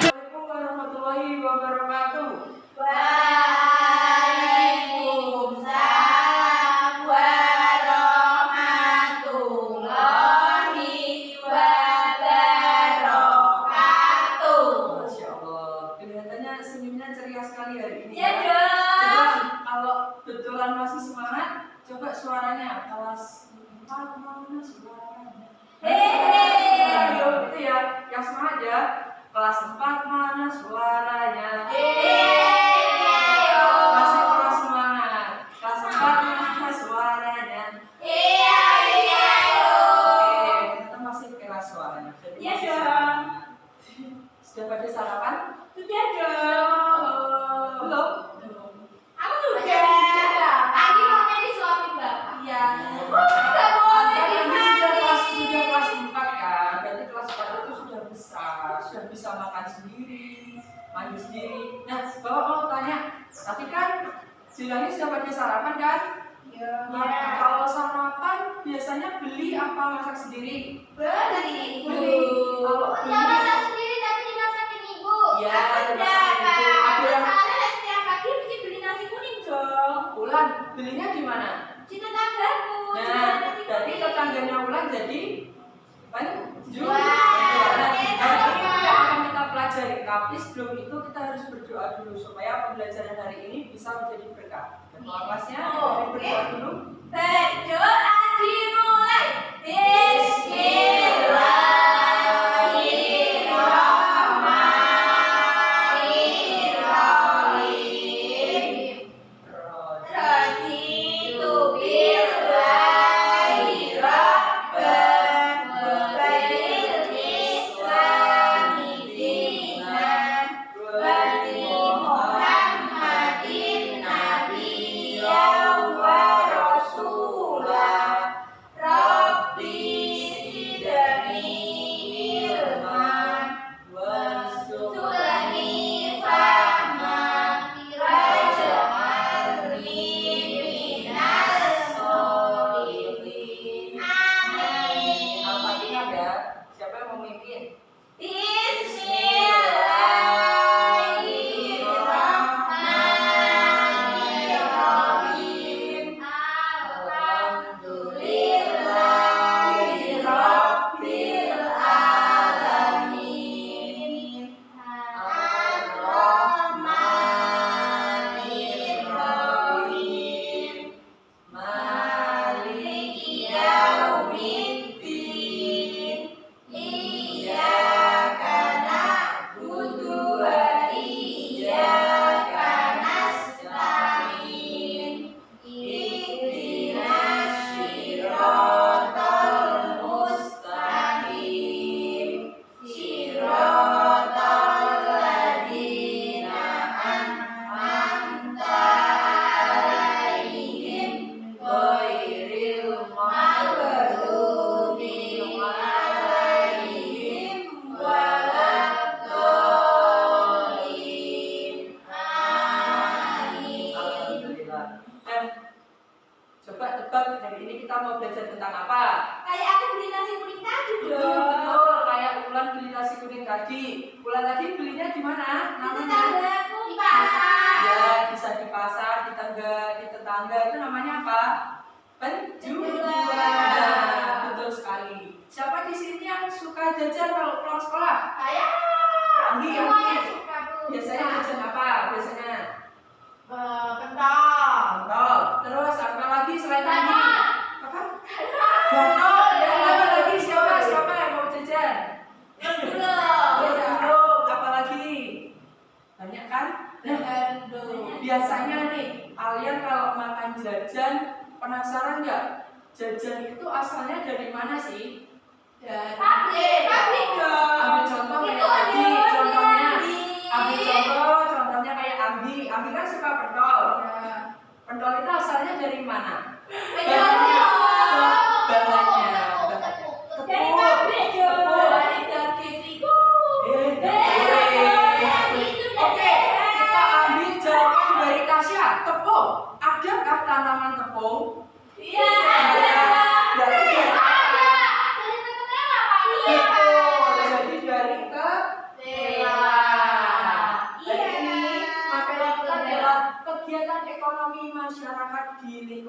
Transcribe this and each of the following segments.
warahmatullahi wabarakatuh. Waalaikumsalam warahmatullahi wabarakatuh. Masya Allah, kelihatannya senyumnya ceria sekali hari ini. Ya dong. Coba kalau betulan masih semangat, coba suaranya kelas 4 mana suaranya? Ayo, itu ya, yang semangat ya. Kelas 4 mana suaranya? Masih kelas semangat. Kelas 4 mana suaranya? Oke, kita masih kelas suaranya. Jadi Iya masih dong. semangat. Sudah pada sarapan? Sudah dong. Belum? Aku sudah. Lagi maunya disuapin bapak. Iya. Nggak boleh Sudah kelas 4 kan? Berarti kelas 4 itu sudah besar, sudah bisa makan sendiri, mandi sendiri. Nah, Bapak mau tanya, tapi kan bilangnya sudah pada sarapan kan? Iya. Nah, kalau sarapan biasanya beli apa masak sendiri? Beli. Kalau Nggak beli, masak sendiri tapi dimasakin ibu. Iya, Ada dimasakin ibu. Ada yang- Soalnya setiap pagi mesti beli nasi kuning dong. Ulan belinya di mana? Di tetanggaku. Nah, berarti tetangganya Ulan jadi penjual. Jual. Nah, hari ini yang akan kita pelajari. Tapi sebelum itu kita harus berdoa dulu supaya pembelajaran hari ini bisa menjadi berkah. Dan kelasnya dari berdoa dulu. Berdoa dimulai. Bismillahirrahmanirrahim. Raditu billahi rabban wa bil islami dinan wa bi Muhammadin nabiyyan wa rasulah. Rabbi zidni ilman warzuqni fahman waj'alni minas sholihin. Amin. Al-Fatihah ya. Siapa yang mau memimpin? Bismillahirrahmanirrahim. Alhamdulillahirabbil alamin. Ar-Rahmanirrahim. Maliki yaumiddin. Iyyaka na'budu wa iyyaka nasta'in. Ihdinas siratal mustaqim. Siratal ladzina an'amta 'alaihim ghairil maghdubi 'alaihim waladdallin. Amin. Alhamdulillah. Coba tebak hari ini kita mau belajar tentang apa? Kayak aku beli nasi kuning tadi Betul, betul. Kayak Ulan beli nasi kuning tadi. Ulan tadi belinya di mana? Namanya? Tetanggaku di pasar. Ya, bisa di pasar, di tetangga itu namanya apa? Penjual. Nah, betul sekali. Siapa di sini yang suka jajan kalau pulang sekolah? Saya Anggi, semuanya Anggi. suka tuh. Biasanya jajan apa? Biasanya Pentol. pentol. Terus apa lagi selain Anggi? Gatot. Apa? Gatot. Ya, apa lagi? Siapa yang mau jajan? Belum. Apa lagi? Banyak kan? Nah, biasanya nih, kalian kalau makan jajan, penasaran nggak? Jajan itu asalnya dari mana sih? Pabrik dong. Ambil contoh kayak Itu tadi, ada contohnya. di Ambil contohnya kayak Ambi. Ambi kan suka pentol. Pentol itu asalnya dari mana? Bahannya. Dari pabrik dong. Dari daging terigu. Oke, kita ambil jawaban dari Tasya. Tepung. Adakah tanaman tepung? Iya.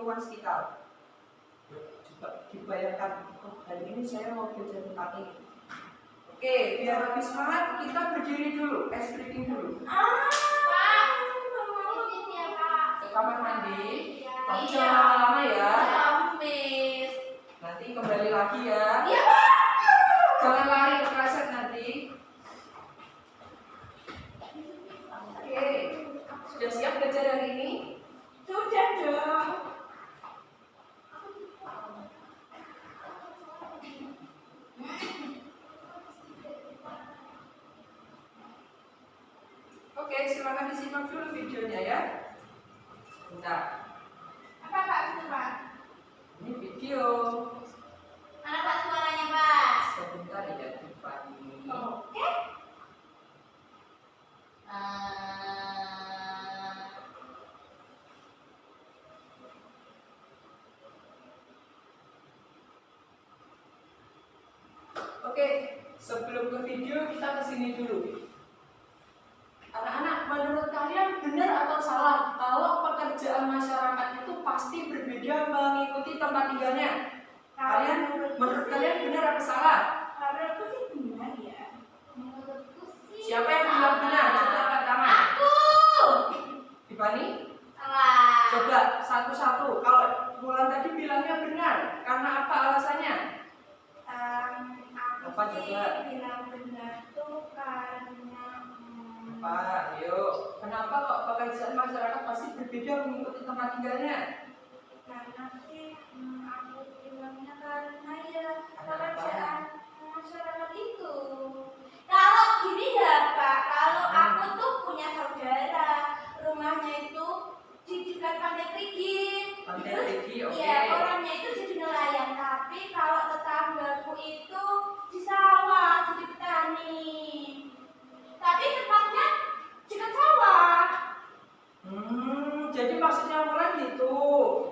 lingkungan sekitar. Coba dibayangkan, hari ini saya mau belajar tentang ini. Oke, biar lebih semangat kita berdiri dulu, ice breaking dulu. Pak, izin ya Pak. Ke kamar mandi, tapi Iya. jangan lama-lama ya. Miss. Nanti kembali lagi ya. Iya Pak. Jangan lari ke kloset nanti. Oke, sudah siap belajar hari ini? Sudah dong. Oke, silakan disimak dulu videonya ya. Bentar, Apa Pak itu Pak? ini video. Mana Pak suaranya Pak? Sebentar ya, Tiffany. Oke. Oke, sebelum ke video kita ke sini dulu. Anak-anak, menurut kalian benar atau salah kalau pekerjaan masyarakat itu pasti berbeda mengikuti tempat tinggalnya? Menurut kalian benar atau salah? Menurutku sih benar ya. Menurutku sih. Siapa yang bilang benar? Coba angkat tangan. Aku. Tiffany? Salah. Coba satu-satu. Kalau Bulan tadi bilangnya benar, karena apa alasannya? Aku Apa sih coba? bilang benar tuh karena Apa? Ayo. Kenapa kok pekerjaan masyarakat pasti berbeda mengikuti tempat tinggalnya? karena sih aku bilangnya karena ya Karena apa? pekerjaan masyarakat itu. Kalau gini ya Pak, kalau aku tuh punya saudara, rumahnya itu di dekat Pantai Prigin. Pantai Terus, Prigin, oke. iya, orangnya itu jadi nelayan, tapi kalau tetanggaku itu di sawah jadi petani. Tapi tempatnya dekat sawah. Jadi maksudnya Mulan gitu.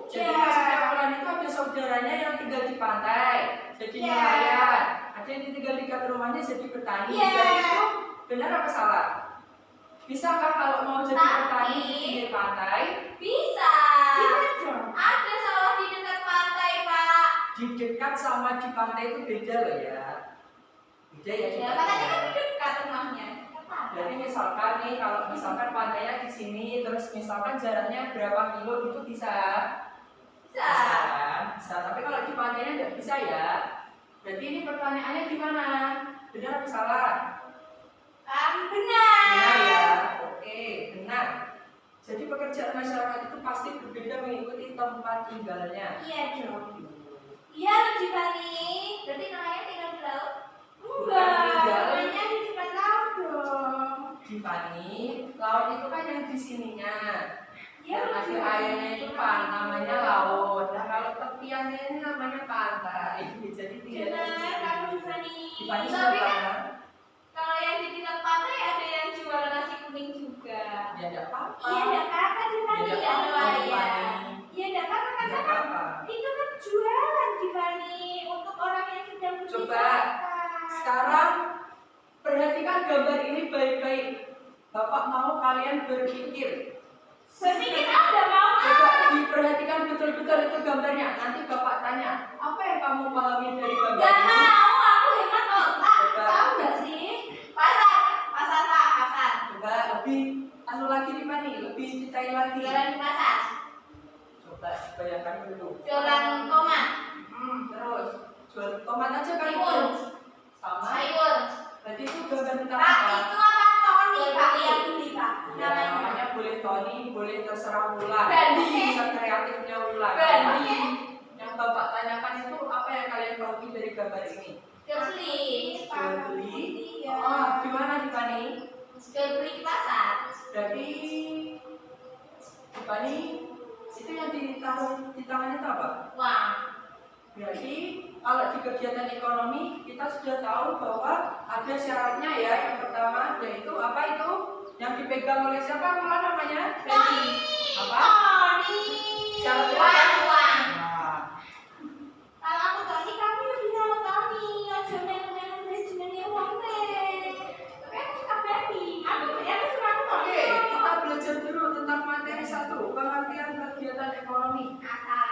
Jadi Iya. maksudnya Mulan itu ada saudaranya yang tinggal di pantai, jadi Iya. nelayan. Ada yang tinggal di dekat rumahnya jadi petani. Iya. Jadi itu benar apa salah? Bisakah kalau mau jadi Tapi- petani di pinggir pantai? Bisa. Ada sawah di dekat pantai, Pak. Di dekat sama di pantai itu beda loh ya. Beda ya. Ya, coba katanya ya. kan di dekat rumahnya. Jadi misalkan nih, kalau misalkan pantainya di sini, terus misalkan jaraknya berapa kilo itu bisa? Bisa. Kan? Bisa. Tapi kalau di pantainya nggak bisa ya. Berarti ini pertanyaannya gimana? Benar atau salah? Benar. Benar ya. Oke, benar. Jadi pekerjaan masyarakat itu pasti berbeda mengikuti tempat tinggalnya. Iya dong. Iya, Jibani. Berarti nelayan tinggal di laut? Bukan tinggal. Nelayan di dekat laut dong. Tiffany, laut itu kan yang di sininya. Iya, Yang ada airnya itu namanya laut. Nah kalau tepiannya ini namanya pantai. Jadi tidak Benar, kamu Jibani. Tiffany Tapi kan siapa? kalau yang di dekat pantai ada yang jual nasi kuning juga. Ya tidak apa-apa. Iya, enggak apa-apa Jibani, Ya, ya nggak apa-apa, nelayan. Tiffany. Iya, enggak apa-apa Tidak karena kan apa-apa. itu kan jualan Jibani untuk orang yang sedang Coba berwisata. sekarang perhatikan gambar ini baik-baik. Bapak mau kalian berpikir. Berpikir udah mau Coba diperhatikan betul-betul itu gambarnya. Nanti Bapak tanya, apa yang kamu pahami dari gambar Gak ini? mau, aku hemat otak. Coba. Tahu gak sih? Pasar Pak, pasar. Coba lebih lagi di mana? Lebih detail lagi. Jualan di pasar. Coba bayangkan dulu. Jualan tomat, Terus jual tomat aja kali timun, itu. Sama. sayur. Berarti itu gambar tentang Pak, apa? itu apa Tony Pak yang beli Pak? Ya, namanya boleh Tony, boleh terserah Wulan. Bandi. Bisa kreatifnya Wulan. Bandi. Yang Bapak tanyakan itu apa yang kalian pahami dari gambar ini? Jual beli. Jual beli. Iya. Oh, di mana di Pani? Jual beli di pasar. Berarti di Pani itu yang ditaruh di tangan itu apa? Wah. Berarti kalau di kegiatan ekonomi kita sudah tahu bahwa ada syaratnya ya. Yang pertama yaitu apa itu? Yang dipegang oleh siapa Wulan namanya? Tony. Apa? Tony. Syaratnya apa? Uang. Nah, Kalau aku Tony, kamu lebih tahu Tony. Ojo melu-melu dari jenenge wong deh. Tapi aku suka Barbie. Aku suka aku Tony. Oke, kita belajar dulu tentang materi 1, pengertian kegiatan ekonomi. Asal.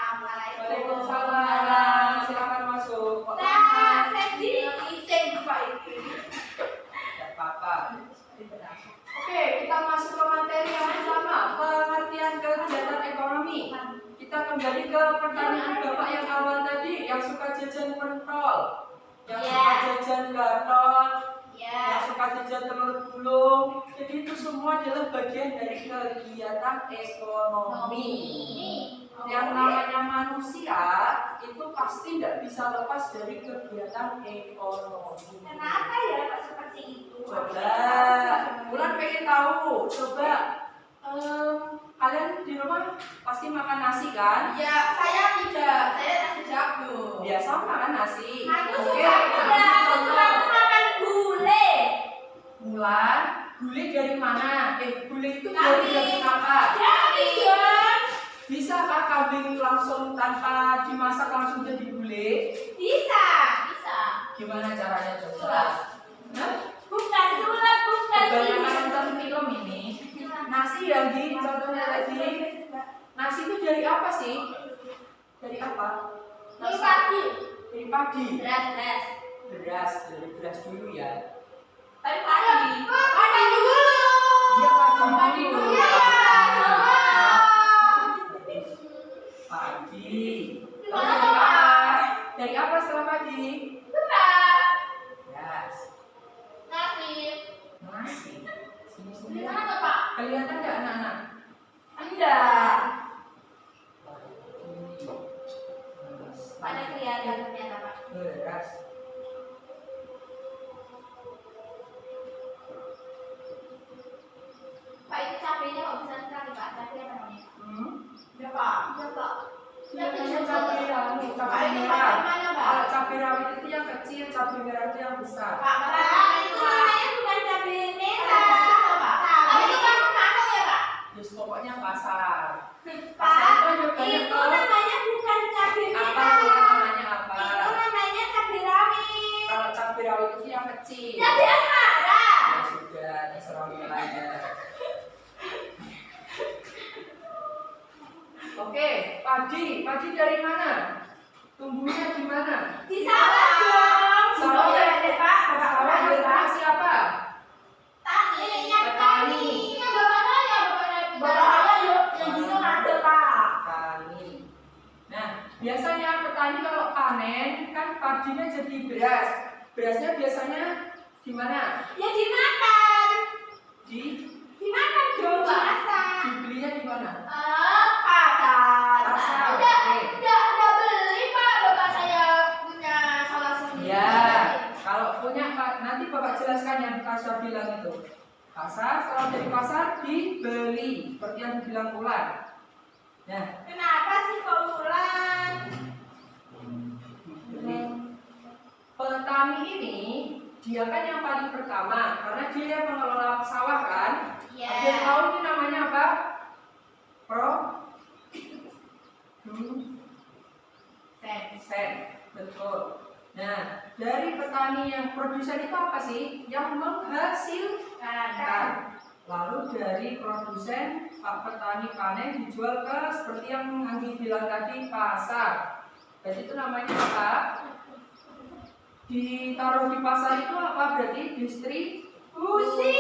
pertanyaan Bapak yang awal tadi, yang suka jajan pentol, yang Iya. suka jajan gatot, Ya. yang suka jajan telur gulung, jadi itu semua adalah bagian dari kegiatan ekonomi. Yang namanya manusia itu pasti tidak bisa lepas dari kegiatan ekonomi. Kenapa ya kok seperti itu? Coba, Bulan pengen tahu. Coba, kalian di rumah pasti makan nasi kan? Ya, saya tidak. Saya nasi jagung. Ya sama kan nasi. Aku Oke, suka gula, aku suka makan gulai. Bulan, gulai dari mana? Gulai itu dari Kambing. daging apa? Jadi dong. Bisakah kambing langsung tanpa dimasak langsung jadi gulai? Bisa. Gimana caranya coba? Sulap. Hah? Bukan sulap, bukan Kebanyakan nonton film ini. Nasi ya, Gi, contohnya tadi. Nasi itu dari apa sih? Dari apa? Dari pagi. Dari padi. Beras. Beras, dari beras dulu ya. Tapi pagi. Padi dulu. Iya, padi Padi dulu. dulu. Iya. Padi. Gimana, Terus dari Pak? apa? Dari apa setelah padi? Beras. Beras. Nasi. Nasi. Sini-sini. Gimana Pak? Kelihatan nggak anak-anak? Enggak. Padi. Pada kelihatan ternyata Pak. Beras. Pak itu cabenya kok bisa sekali Pak? Cabai apa namanya? Ya, Pak. Iya Pak. Namanya cabai rawit, Pak, cabai ini merah. mana, Pak? Kalau cabai rawit itu yang kecil, cabai merah itu yang besar. Pak, Pak, itu namanya bukan cabai merah. Pak. Pak, itu kan kantong ya Pak? Terus pokoknya pasar. Pak, Pasar itu ada banyak itu tuh. namanya bukan cabai Apa merah. Bulan, namanya apa? Itu namanya cabai rawit. Kalau cabai rawit itu yang kecil. Cabai asmara. Ya sudah, terserah wilayahnya. Oke, padi dari mana? Tumbuhnya di mana? Di sawah dong. Sawah Oh, ya, ya, Pak. Sawah dari siapa? Tani. Petani. Yang bapak saya, Bapak saya yuk, yang dulu ada, Pak. Petani. Nah, biasanya petani kalau panen kan padinya jadi beras. Berasnya biasanya di mana? Ya dimakan. Dimakan dong, Pak. dimasak. Dibelinya di mana? Pasar. Pasar. Udah, Oke. udah beli Pak, bapak saya punya salah sendiri. Ya, kalau punya nanti Bapak jelaskan yang Kasya bilang itu. Pasar, setelah dari pasar dibeli, seperti yang dibilang Ulan. Nah, Kenapa sih kok pulang? dibeli. Petani ini dia kan yang paling pertama, karena dia yang mengelola sawah kan. Iya. Ada yang tahu ini namanya apa? Sen, betul. Nah, dari petani yang produsen itu apa sih? Yang menghasilkan. Lalu dari produsen, petani panen dijual ke seperti yang Andi bilang tadi, pasar. Jadi itu namanya apa? Ditaruh di pasar itu apa? Berarti Busi.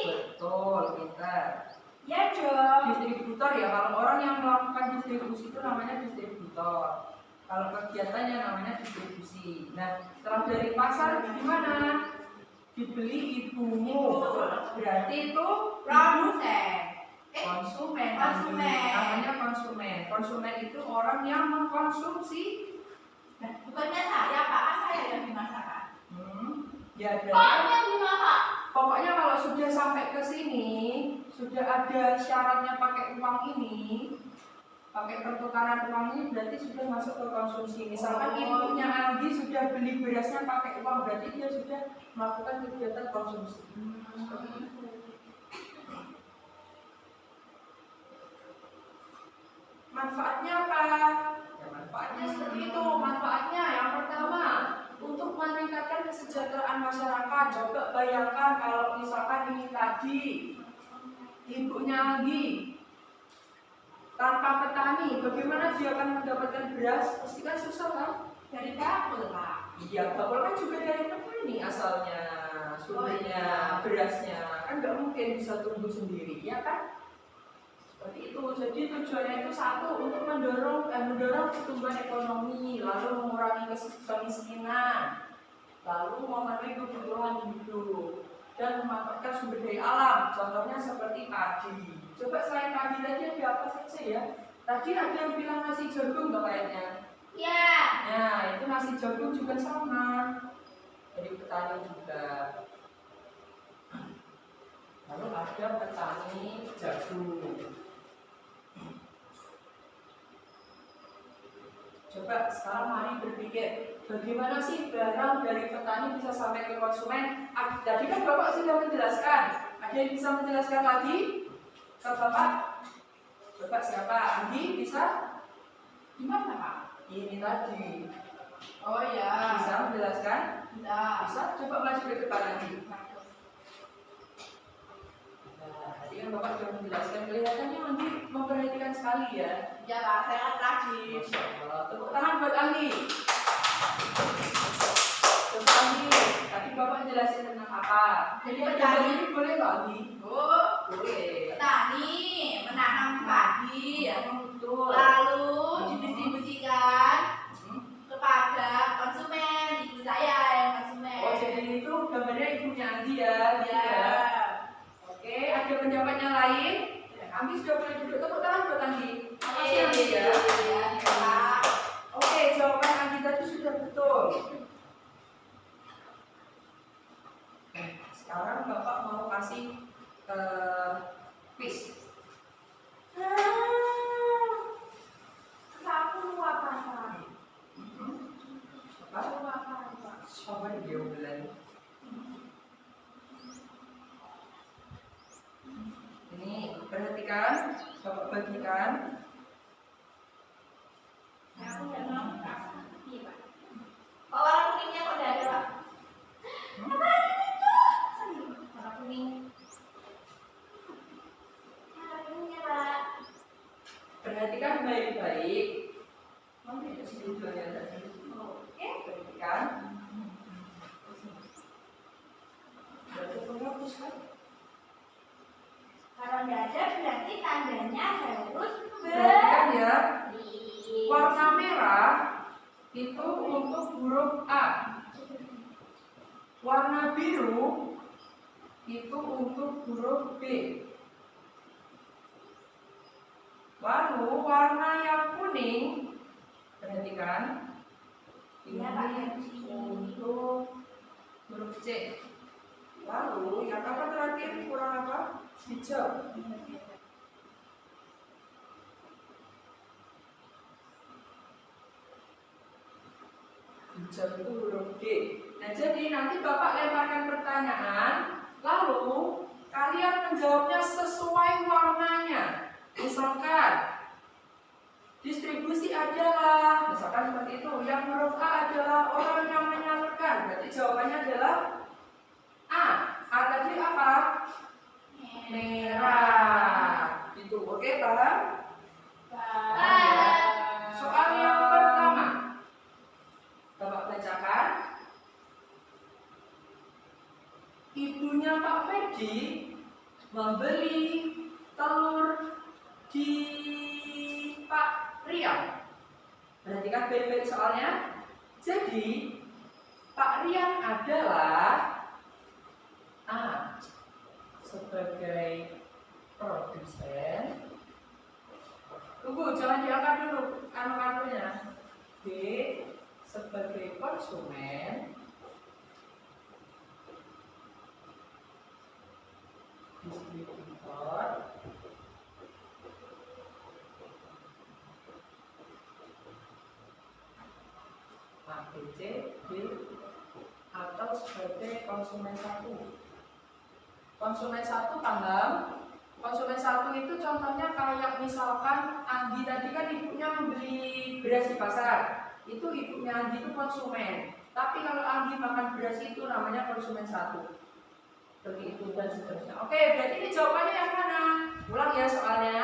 Betul, pintar. Ya dong. Distributor ya, kalau orang yang melakukan distribusi itu namanya distributor. Kalau kegiatannya namanya distribusi. Nah, setelah dari pasar gimana? Dibeli ibumu. Berarti itu Produsen. konsumen. Konsumen. Namanya konsumen. Konsumen itu orang yang mengkonsumsi. Nah, bukannya saya, Pak. Kan saya yang dimasakkan. Ya, Kok berarti yang dimasak? pokoknya kalau sudah sampai ke sini, sudah ada syaratnya pakai uang ini, pakai pertukaran uang ini berarti sudah masuk ke konsumsi. Misalkan ibunya Anggi sudah beli berasnya pakai uang, berarti dia sudah melakukan kegiatan konsumsi. Manfaatnya apa? Ya, manfaatnya seperti itu. Manfaatnya yang pertama, untuk meningkatkan kesejahteraan masyarakat. Coba bayangkan kalau misalkan ini tadi ibunya Anggi tanpa petani, bagaimana dia akan mendapatkan beras? Pasti kan susah kan? Dari dapur, Pak. Iya, bakul kan juga dari petani asalnya, sumbernya, berasnya kan nggak mungkin bisa tumbuh sendiri, ya kan? Seperti itu. Jadi tujuannya itu satu untuk mendorong pertumbuhan ekonomi, lalu mengurangi kemiskinan, lalu memenuhi kebutuhan hidup dan memanfaatkan sumber daya alam. Contohnya seperti padi. Coba selain padi tadi ada apa saja ya? Tadi ada yang bilang nasi jagung nggak kayaknya? Ya. Nah, itu nasi jagung juga sama. Dari petani juga. Lalu ada petani jagung. Coba sekarang mari berpikir, bagaimana sih barang dari petani bisa sampai ke konsumen? Tadi kan Bapak sudah menjelaskan. Ada yang bisa menjelaskan lagi ke Bapak? Coba siapa? Andi bisa? Gimana Pak? Ini tadi. Oh ya. Bisa menjelaskan? Bisa. Bisa? Coba maju ke depan lagi. Nah, tadi kan Bapak sudah menjelaskan. Kelihatannya Andi memperhatikan sekali ya. Ya Pak, saya kan rajin. Masya Allah. Tepuk tangan buat Andi. Coba Andi, tadi Bapak jelasin tentang apa? Jadi Coba petani. ini boleh nggak Andi? Oh, Boleh. petani menanam padi, Betul. lalu didistribusikan Hmm. kepada konsumen. Ibu saya yang konsumen. Oh, jadi itu gambarnya ibunya Andi ya. Ya. Oke, ada pendapat yang lain? Andi sudah boleh duduk. Tepuk tangan buat Andi. Makasih Andi ya. Ya, Pak. Oke, jawaban Andi tadi sudah betul. Sekarang Bapak mau kasih quiz. Aku apa, Pak? Apa? Aku apa, Pak? Coba dia bilang. Ini perhatikan, Bapak bagikan. Aku nggak mau, Pak. Iya, Pak. Oh, warna kuningnya kok nggak ada, Pak? Apa itu? Warna kuning. Warna kuningnya, Pak. Perhatikan baik-baik. Mana ya sebetulnya tadi? Oke. Perhatikan. Berarti penghapus kan? Kalau nggak ada berarti tandanya harus Perhatikan ya. beri. Warna merah itu untuk huruf A. Warna biru itu untuk huruf B. Lalu warna yang kuning, perhatikan, ini Ya, Pak. untuk huruf C. Lalu yang apa terakhir kurang apa? Hijau. Hijau itu huruf D. Nah, jadi nanti Bapak lemparkan pertanyaan, lalu kalian menjawabnya sesuai warnanya. Misalkan distribusi adalah, misalkan seperti itu, yang huruf A adalah orang yang menyalurkan, berarti jawabannya adalah A. A tadi apa? Merah. Gitu, oke, paham? Soal yang pertama, Bapak bacakan. Ibunya Pak Ferdi membeli telur di Pak Rian. Perhatikan baik-baik soalnya. Jadi Pak Rian adalah A. Sebagai produsen. Tunggu, jangan diangkat dulu kartunya. B. Sebagai konsumen. Distributor. A, B, C, D, atau sebagai konsumen satu. Konsumen satu paham? Konsumen satu itu contohnya kayak misalkan Andi tadi kan ibunya membeli beras di pasar. Itu ibunya Andi itu konsumen. Tapi kalau Andi makan beras itu namanya konsumen satu. Seperti itu dan seterusnya. Oke, berarti ini jawabannya yang mana? Ulang ya soalnya.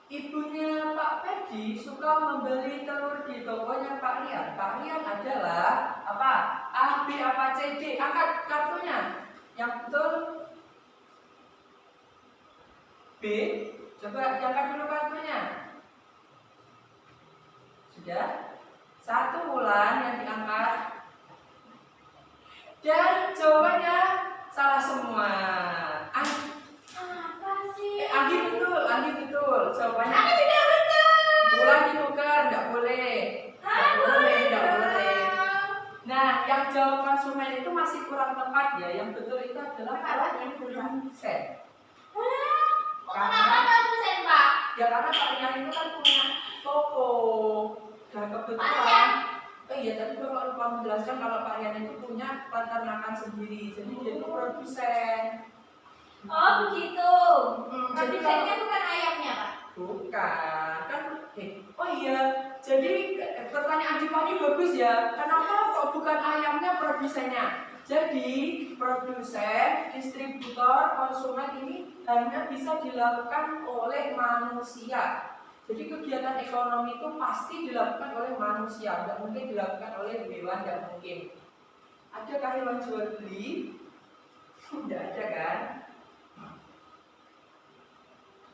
Ibunya Pak Ferdi suka membeli telur di tokonya Pak Rian. Pak Rian adalah apa? A, B, apa, C, D. Angkat kartunya. Yang betul. B. Coba diangkat dulu kartunya. Sudah? 1 Wulan yang diangkat. Dan jawabannya salah semua. Apa sih? Andi betul. Jawabannya. Aku juga betul. Wulan ditukar, nggak boleh. Nggak boleh. Nah, yang jawab konsumen itu masih kurang tepat ya. Yang betul itu adalah produsen. Kenapa produsen, Pak? Ya karena Pak Rian itu kan punya toko. Dan kebetulan, iya tadi Bapak lupa menjelaskan kalau Pak Rian itu punya peternakan sendiri. Jadi dia itu produsen. Oh begitu. Jadi Produsennya bukan ayamnya, Pak? Bukan, kan oh iya, jadi pertanyaan Dipani bagus ya. Kenapa kok bukan ayamnya produsennya? Jadi produsen, distributor, konsumen ini hanya bisa dilakukan oleh manusia. Jadi kegiatan ekonomi itu pasti dilakukan oleh manusia, tidak mungkin dilakukan oleh hewan, tidak mungkin. Adakah hewan jual beli? Tidak ada kan?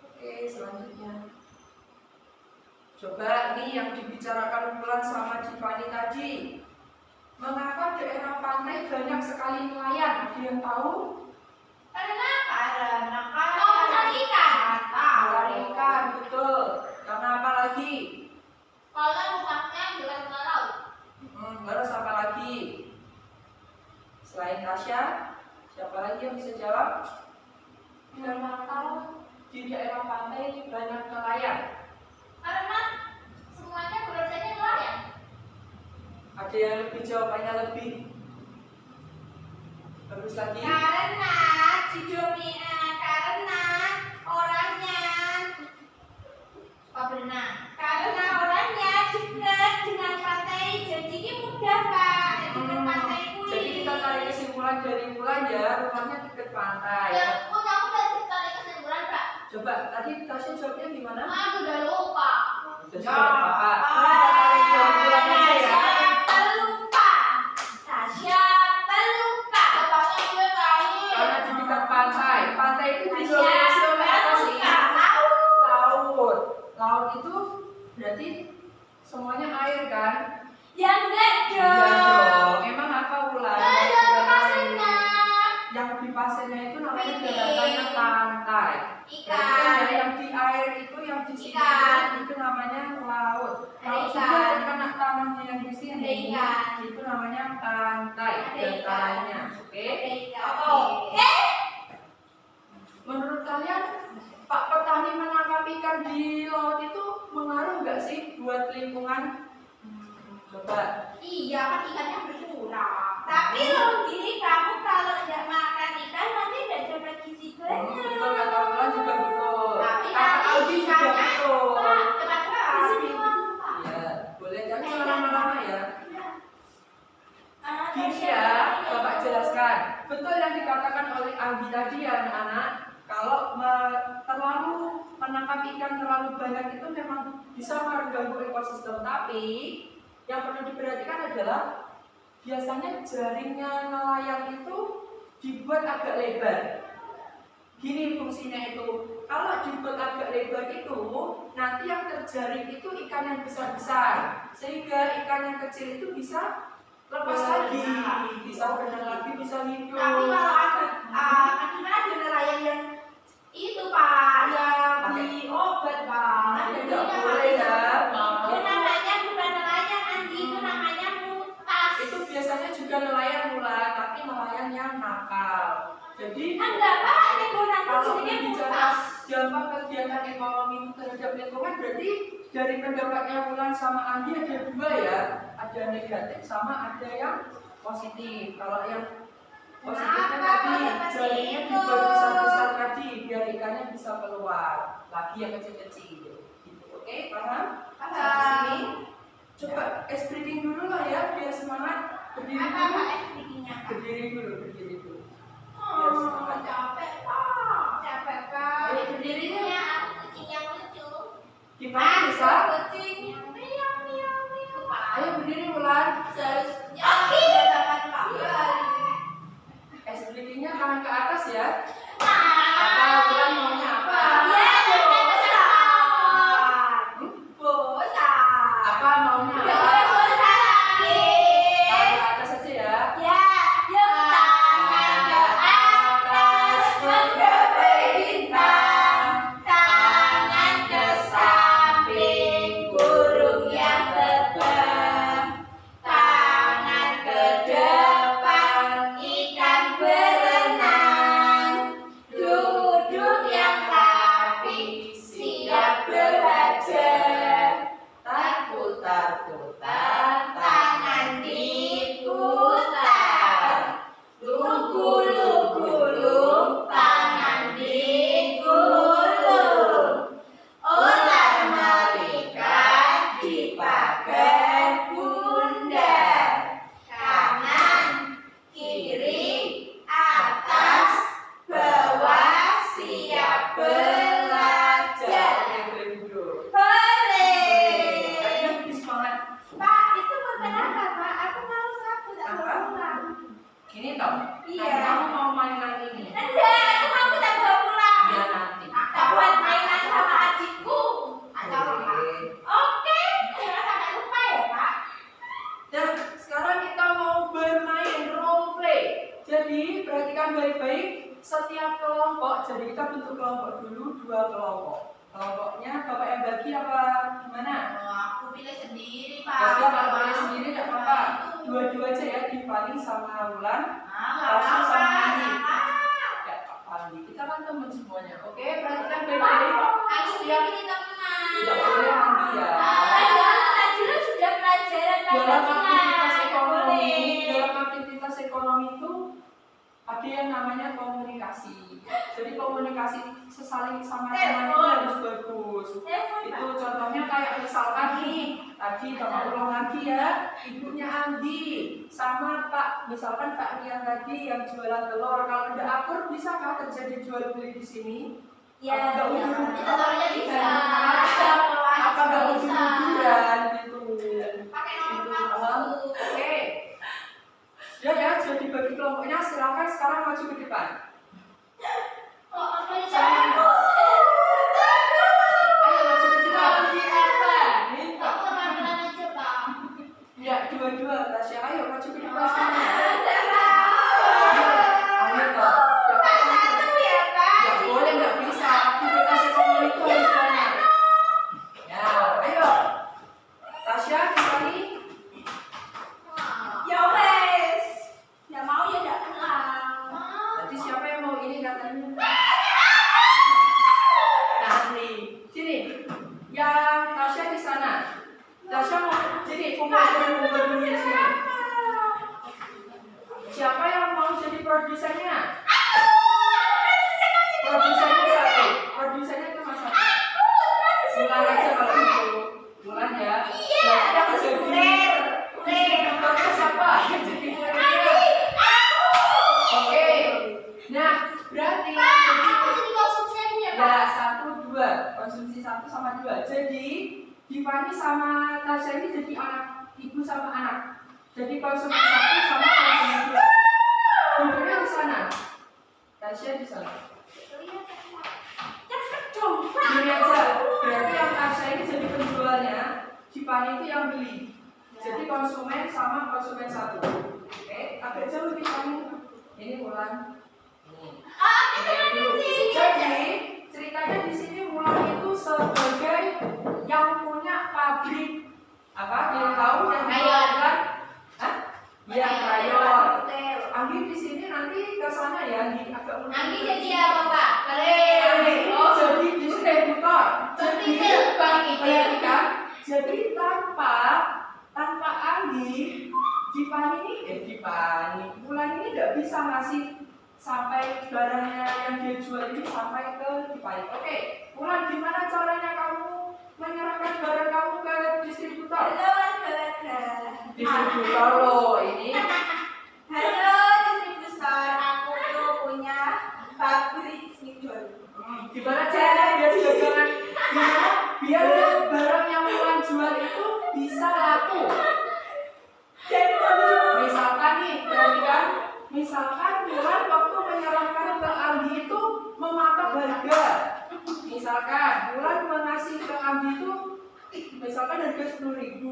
Oke, selanjutnya. Coba ini yang dibicarakan Wulan sama Dipani tadi. Mengapa daerah pantai banyak sekali nelayan? Ada yang tahu? Karena kan Oh, mencari ikan. Mencari ikan, betul. Karena apa lagi? Kalau rumahnya juga ke laut. Terus apa lagi? Selain Tasya, siapa lagi yang bisa jawab? Karena di daerah pantai banyak nelayan. Karena semuanya produsennya nelayan. Ada yang lebih jawabannya lebih bagus lagi? Karena karena orangnya karena orangnya dekat dengan pantai, jadi ini mudah, Pak. Dekat pantai kulit. Jadi kita tarik kesimpulan dari Wulan ya, rumahnya dekat pantai. Ya, punya aku udah tarik kesimpulan, Pak. Coba tadi Tasya jawabnya gimana? Aku udah lupa. Jadi Bapak. Kita tarik dari Wulan aja ya. Terlupa. Tasya terlupa. Bapaknya gue tahu. Karena di dekat pantai. Pantai itu didominasi oleh apa sih? Laut. Laut itu berarti semuanya air kan? Ya enggak Iya dong. dong. Emang apa Wulan? Ada pasirnya. Yang di pasirnya itu namanya daratannya pantai. Ikan. Jadi ada yang di air itu, yang di sini Ikan. itu namanya laut. Ada Laut ikan. juga ada kena tanahnya yang di sini. Ada ikan. Itu namanya pantai. Ada ikan. Datarannya, oke? Oke. Menurut kalian Pak petani menangkap ikan di laut itu mengaruh nggak sih buat lingkungan? Coba. iya kan ikannya berkurang. Tapi loh gini, kamu kalau tidak makan ikan nanti tidak dapat gizi banyak. Betul kata Wulan juga betul. Tapi Kata nanti Aldi juga ikannya betul. cepat-cepat. Di sini Pak. Iya, boleh jangan lama-lama ya. Anak Gini ya, Bapak jelaskan. Betul yang dikatakan oleh Aldi tadi ya anak-anak. Kalau terlalu menangkap ikan terlalu banyak itu memang bisa mengganggu ekosistem. Tapi yang perlu diperhatikan adalah biasanya jaringnya nelayan itu dibuat agak lebar. Gini fungsinya itu. Kalau dibuat agak lebar itu, nanti yang terjaring itu ikan yang besar-besar, sehingga ikan yang kecil itu bisa lepas lagi, bisa berenang lagi, bisa hidup. Tapi kalau gimana ada nelayan yang itu Pak, yang di obat Pak. Tidak boleh ya. Itu namanya bukan nelayan, Andi. Itu namanya mutas. Itu biasanya juga nelayan Wulan, tapi nelayan yang nakal. Jadi Enggak, Pak. Ini gunanya kalau jadinya bicara mutas. dampak kegiatan ekonomi terhadap lingkungan, berarti dari pendapatnya Wulan sama Andi ada dua ya, ada negatif sama ada yang positif. Kalau yang positifnya Kenapa tadi kok seperti jaringnya itu? dibuat besar-besar tadi biar ikannya bisa keluar lagi yang kecil-kecil. Gitu. Oke, paham? Sampai sini. Coba es breathing dulu lah ya biar semangat. Berdiri Apa dulu. Pak SPG-nya? Berdiri dulu, berdiri dulu. Capek Pak. Capek, Pak. Ayo berdiri yuk. Berdirinya aku kucing yang lucu. Gimana bisa? Kucing yang miau miau miau. Pak. Ayo berdiri Wulan. Seharusnya Oke. dikatakan Pak. Es breathingnya tangan ke atas ya. Nah. Apa Wulan maunya apa? Ya, putar-putar, tangan diputar. Lugu-lugu, tangan digulung. Ular melikat di pagar bundar. Kanan, kiri, atas, bawah, siap belajar. Hore! Ayo lebih semangat. Pak, itu bukan apa, Pak? Aku mau satu, tak bawa pulang. Ini toh. Iya. Nah, kamu mau mainan ini? Enggak, aku mau tak bawa pulang. Iya nanti. Tak buat mainan sama adikku. Atau apa? Oke. Oke, jangan sampai lupa ya, Pak. Dan sekarang kita mau bermain role play. Jadi perhatikan baik-baik setiap kelompok. Jadi kita bentuk kelompok dulu, 2 kelompok. Kelompoknya bapak yang bagi apa gimana? Aku pilih sendiri, Pak. Ya sudah, kalau pilih sendiri tidak apa-apa. Dua-dua aja ya, Dipani sama Wulan. Tasya sama Andi. Ya, Andi. Kita kan teman semuanya. Oke, perhatikan baik-baik. Aku Setiap pilih teman. tidak boleh Andi ya. Tadi lu sudah pelajaran Dalam aktivitas Pancasila. ekonomi, Boleh. dalam aktivitas ekonomi itu ada yang namanya komunikasi. Jadi komunikasi sesaling sama teman itu harus bagus. Itu contohnya kayak misalkan nih, tadi Bapak ulang lagi ya, ibunya Andi sama Pak, misalkan Pak Rian tadi yang jualan telur, kalau udah akur bisakah terjadi jual beli di sini? Ya, Apa ya. nggak Kita taruhnya bisa. Apa nggak ujung-ujungan gitu? Pakai nomor Itu, palsu. Oke. Ya, jadi bagi kelompoknya silakan sekarang maju ke depan. Oh, apa ini? Ayo maju ke depan. Minta. Aku tampilan aja, Pak. Ya, dua-dua. Tasya, ayo maju ke depan sekarang. Ayo, toh. Pak, satu ya, Pak. Ya, boleh nggak bisa. Aktivitas ekonomi itu harus banyak. Ya, ayo. Tasya, kembali. Ya wes. Ya mau ya enggak kenal. Nanti siapa yang mau ini katanya? Nah, nih. Sini. Yang Tasya di sana. Tasya mau jadi kumpul dulu di sini. Siapa yang mau jadi produsennya? Produsennya satu. Produsennya cuma satu. Bulan aja kalau itu. Bulan ya. Iya. Yang jadi distributornya siapa? Yang jadi kurirnya? Oke. Nah, berarti jadi Jadi konsumsinya, ya 1, 2. Konsumsi 1 sama 2. Jadi Dipani sama Tasya ini jadi anak, ibu sama anak. Jadi konsumsi 1 sama konsumsi 2. Duduknya di sana. Tasya di sana. Gini aja. Berarti yang Tasya ini jadi penjualnya, Dipani itu yang beli. Jadi konsumen sama konsumen 1. Oke, agak jauh Dipani. Ini Wulan. Jadi ceritanya di sini Wulan itu sebagai yang punya pabrik apa? Yang tahu yang menjualkan? Hah? Iya, krayon. Andi di sini nanti ke sana ya, Andi agak mundur. Nanti jadi apa, Pak? Andi, oh jadi distributor. Jadi Distributor. perhatikan. Jadi tanpa Andi, Dipani, Wulan ini nggak bisa ngasih sampai barangnya yang dia jual ini sampai ke Dipani. Oke, Wulan, gimana caranya kamu menyerahkan barang kamu ke distributor? Distributor loh ini. Halo distributor, aku tuh punya pabrik spidol. Gimana caranya biar dagangan biar barang yang Wulan jual itu bisa laku? Misalkan nih, perhatikan, misalkan Wulan waktu menyerahkan ke Andi itu mematok harga. Misalkan Wulan mengasih ke Andi itu misalkan harga 10.000.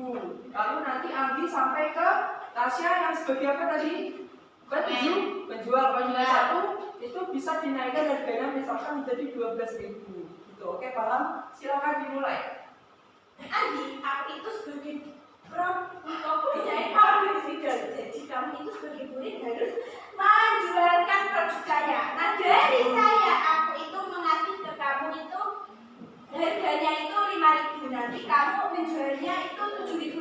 Lalu nanti Andi sampai ke Tasya yang sebagai apa tadi? Penjual 1 itu bisa dinaikkan harganya misalkan menjadi 12.000. Gitu. Oke, paham? Silakan dimulai. Andi, aku itu sebagai punya pabrik spidol. Jadi kamu itu sebagai murid harus menjualkan produk saya. Nah dari saya, aku itu mengasih ke kamu itu harganya itu 5.000. Nanti kamu menjualnya itu 7.000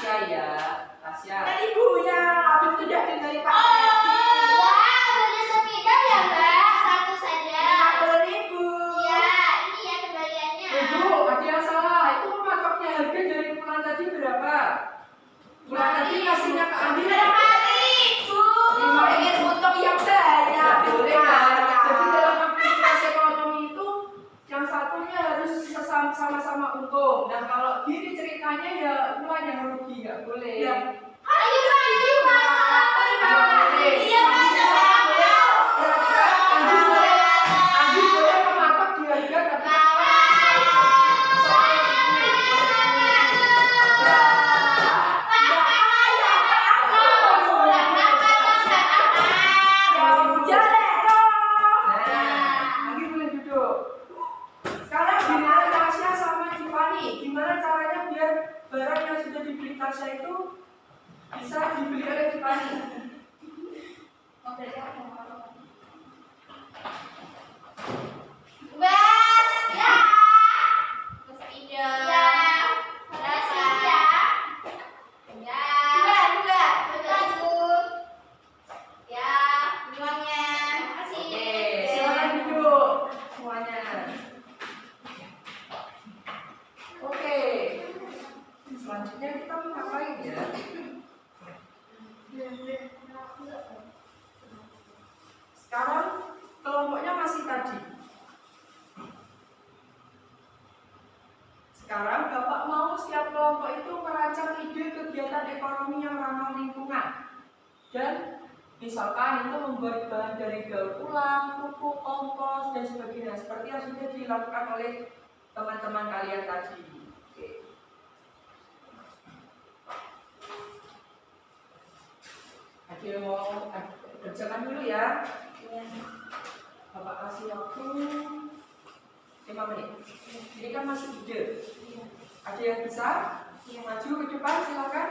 Tasya ya, Tasya. Kan ibunya, aku tidak dengar Pak Oh, Mbak, beli sepeda ya, Mbak? Satu saja. 50.000. Iya, ini ya kembaliannya. Ibu, ada yang salah. Itu mematoknya harga dari bulan tadi berapa? Bulan tadi kasihnya ke Andi. Berapa ribu? Ingin untung yang banyak. Tidak boleh kan? Jadi dalam aktivitas ekonomi itu yang satunya harus sama-sama untung. Dan kalau gini ceritanya ya bulan yang rugi, nggak boleh. Ya. Ayo, lanjut, Mas. Iya, Mas. Andi boleh mematok di harga tapi Andi boleh duduk. Sekarang gimana Tasya sama Tiffany? Gimana caranya biar barang yang sudah dibeli Tasya itu bisa dibeli oleh Tiffany? Mas, ya. Sepeda. Ya. Makasih ya. Ya. Dua. Lanjut. Ya. Uangnya. Makasih. Oke, silakan duduk semuanya. Oke, selanjutnya kita mau ngapain ya? Sekarang kelompoknya masih tadi. Sekarang Bapak mau setiap kelompok itu merancang ide kegiatan ekonomi yang ramah lingkungan. Dan misalkan itu membuat bahan dari daur ulang, pupuk, kompos, dan sebagainya. Seperti yang sudah dilakukan oleh teman-teman kalian tadi. Oke. Ada yang mau kerjakan dulu ya. Bapak kasih waktu 5 menit. Ini kan masih ide. Ada yang bisa? Maju ke depan, silakan.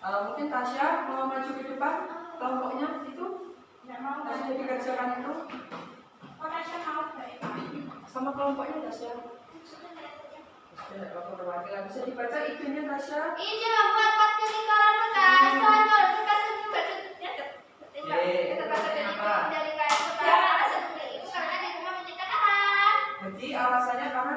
Mungkin Tasya mau maju ke depan, kelompoknya itu yang sudah dikerjakan itu sama kelompoknya Tasya. Sudah apa perwakilan bisa dibaca idenya Tasya? Ini membuat pakai lingkaran bekas. Tonjol bekas itu bentuknya. Kenapa? Dari kain bekas seperti itu karena di rumah menciptakan lahan. Jadi alasannya karena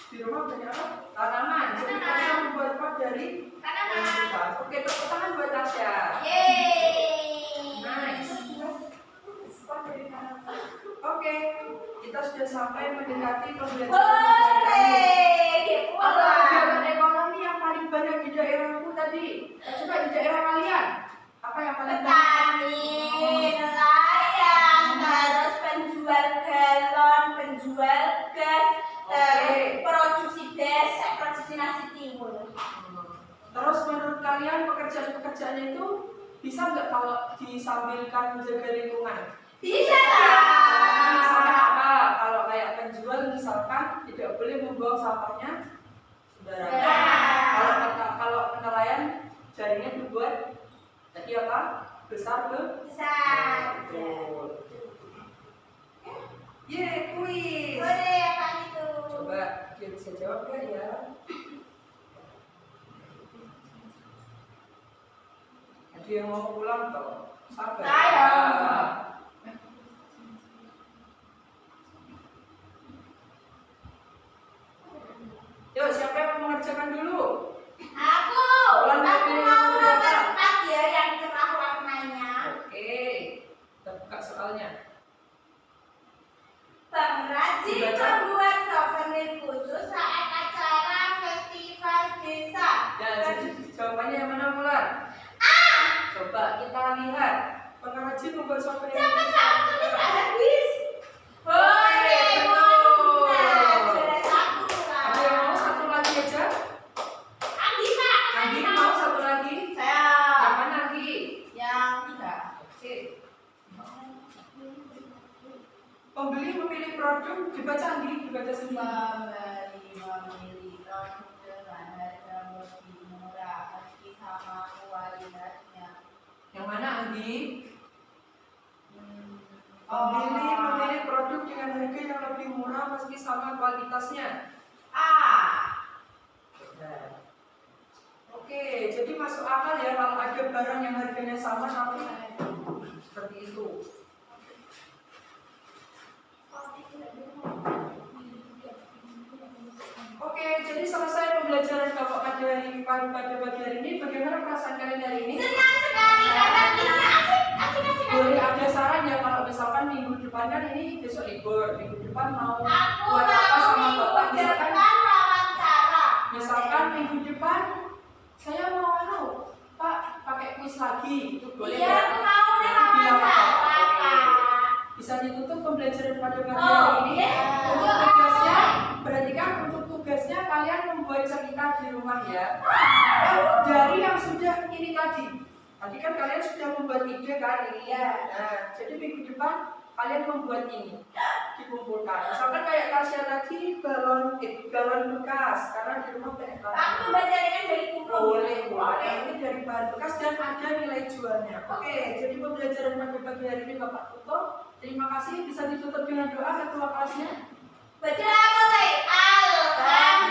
di rumah banyak apa? Tanaman. Jadi Tasya membuat pot dari bekas. Oke, tepuk tangan buat Tasya. Yeay. Nice. Oke, kita sudah sampai mendekati pembelajaran. Apa kegiatan ekonomi yang paling banyak di daerahku tadi? Coba di daerah kalian. Apa yang paling banyak? Petani, nelayan, terus penjual galon, penjual gas, terus produksi besek, produksi nasi timbul. Terus menurut kalian pekerjaan-pekerjaan itu bisa nggak kalau disambilkan menjaga lingkungan? Bisa Misalkan apa? Kalau kayak penjual misalkan tidak boleh membuang sampahnya sembarangan. Kalau nelayan jaringnya dibuat jadi apa? Besar besar. Betul. Kuis. Boleh apa itu? Coba dia bisa jawab nggak ya? Ada yang mau pulang toh? Sabar. Saya. Yuk, siapa yang mau mengerjakan dulu? Aku Ulang mau dulu. nomor 4 ya yang cerah warnanya. Oke, kita buka soalnya. Pengrajin Dibaca. membuat souvenir khusus saat acara festival desa. Ya, jadi jawabannya yang mana Mulan? Coba kita lihat. Pengrajin membuat souvenir. Sampai kamu tulis habis. Oke, betul. Sudah satu Ada yang mau satu lagi aja? Andi Pak. Andi mau satu lagi? Saya Yang mana Andi? yang 3. Oke. Pembeli memilih produk dibaca Andi, dibaca sendiri. Pembeli memilih produk dengan harga lebih murah meski sama kualitasnya. Yang mana Andi? Pembeli memilih produk dengan harga yang lebih murah meski sama kualitasnya. A. sama tapi seperti itu. Oke, jadi selesai pembelajaran Bapak pada pagi hari ini. Bagaimana perasaan kalian hari ini? Senang sekali karena ini asik. Boleh ada saran ya kalau misalkan minggu depan kan ini besok libur, minggu depan mau Aku buat apa sama mau Bapak? minggu depan wawancara. Misalkan minggu depan saya mau Pak pakai kuis lagi, itu boleh Iya, ya? aku mau nih Nanti bilang apa? wawancara, Oke. Pak. Bisa ditutup pembelajaran pada pagi Oh, hari ini. iya. Untuk tugasnya, berarti kan untuk tugasnya kalian membuat cerita di rumah ya. Dari yang sudah ini tadi. Tadi kan kalian sudah membuat ide kan ini. Iya. Nah, jadi minggu depan kalian membuat ini dikumpulkan. Misalkan kayak Tasya tadi galon bekas karena di rumah banyak Aku galon. bacain dari kumpul. Boleh, ini dari bahan bekas dan ada nilai jualnya. Oke, jadi pembelajaran pada pagi hari ini Bapak tutup. Terima kasih, bisa ditutup dengan doa ketua kelasnya. Baca mulai. Alhamdulillah.